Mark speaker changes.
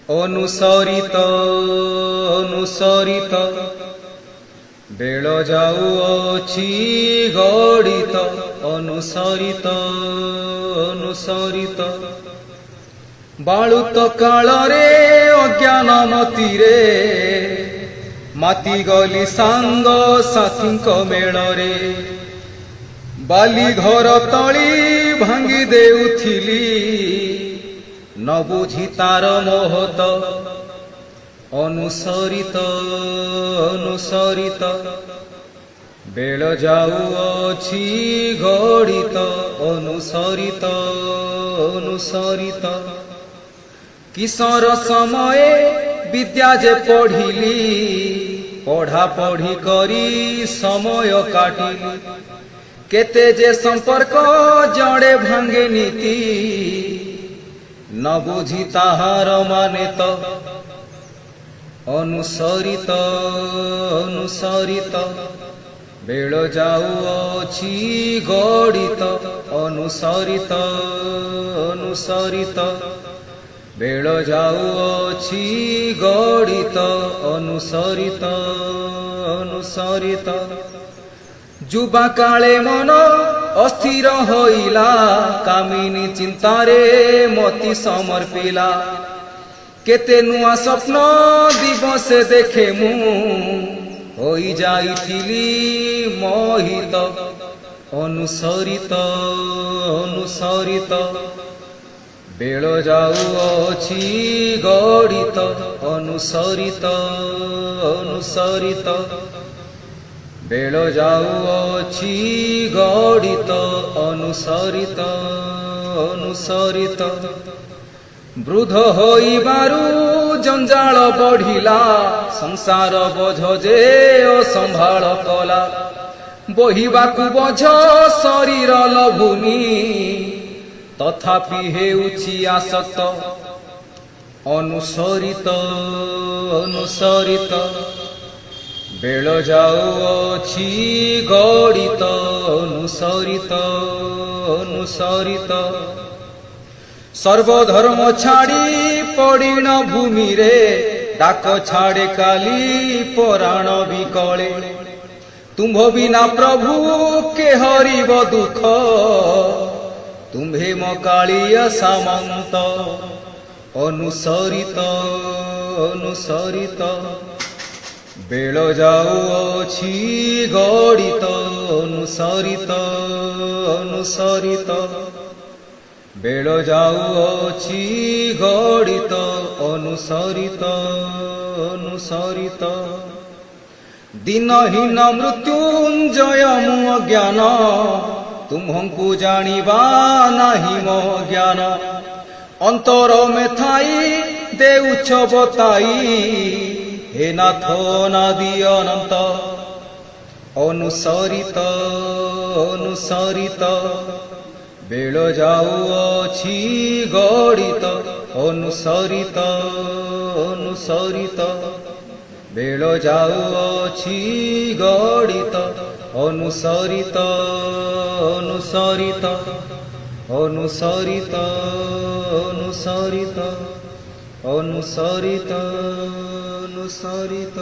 Speaker 1: অনুসরিত অনুসরিত bell যাউଅଛି গড়িত অনুসরিত অনুসরিত বালুত কাଳରେ অজ্ঞাନ ମତିରେ ମାତି ଗଲି ସାଙ୍ଗ ସାଥୀଙ୍କ ମେଳରେ ବାଲି ଘର ତଳି ଭାଙ୍ଗି ଦେଉଥିଲି न बुझी तार मोहत अनुसरित अनुसरित बेल जाउअछि गड़ित अनुसरित अनुसरित किशोर समय विद्या जे पढ़िली पढ़ा पढ़ी करी समय काटिली केते जे संपर्क जड़े भांगे नीति न बुझी ताहार माने तो अनुसरित अनुसरित बेल जाउअछि गड़ित अनुसरित अनुसरित बेल जाउअछि गड़ित अनुसरित अनुसरित जुबा काले मन अस्थिर होइला कामिनी चिंतारे मति समर्पिला केते नुआ स्वप्न दिवसे देखे मु होई जाइथिली मोहित अनुसरित अनुसरित बेल जाउअछि गड़ित अनुसरित अनुसरित बेल जाउअछि गड़ित अनुसरित अनुसरित वृद्ध होइबारु जंजाल बढ़िला संसार बोझ जे असंभाळ कला बहिबाकु बोझ शरीर लभुनी तथापि हेउछि आसक्त अनुसरित अनुसरित बेल जाउअछि गड़ित अनुसरित अनुसरित सर्वधर्म छाड़ी पड़िण भूमि रे डाक छाड़े काली पराण विकले तुम्भ बिना प्रभु के हरिब दुख तुम्भे म कालिया सामंत अनुसरित अनुसरित बेल जाउअछि गड़ित अनुसरित अनुसरित बेल जाउअछि गड़ित अनुसरित अनुसरित दिनहीन मृत्युंजय मु अज्ञान तुम्हंकु जानिबा नाही मो ज्ञान अंतर में थाई देउछ बताई हे नाथ नादि अनंत अनुसरित अनुसरित बेल जाउअछि गड़ित अनुसरित अनुसरित बेल जाउअछि गड़ित अनुसरित अनुसरित अनुसरित अनुसरित अनुसरित अनुसरित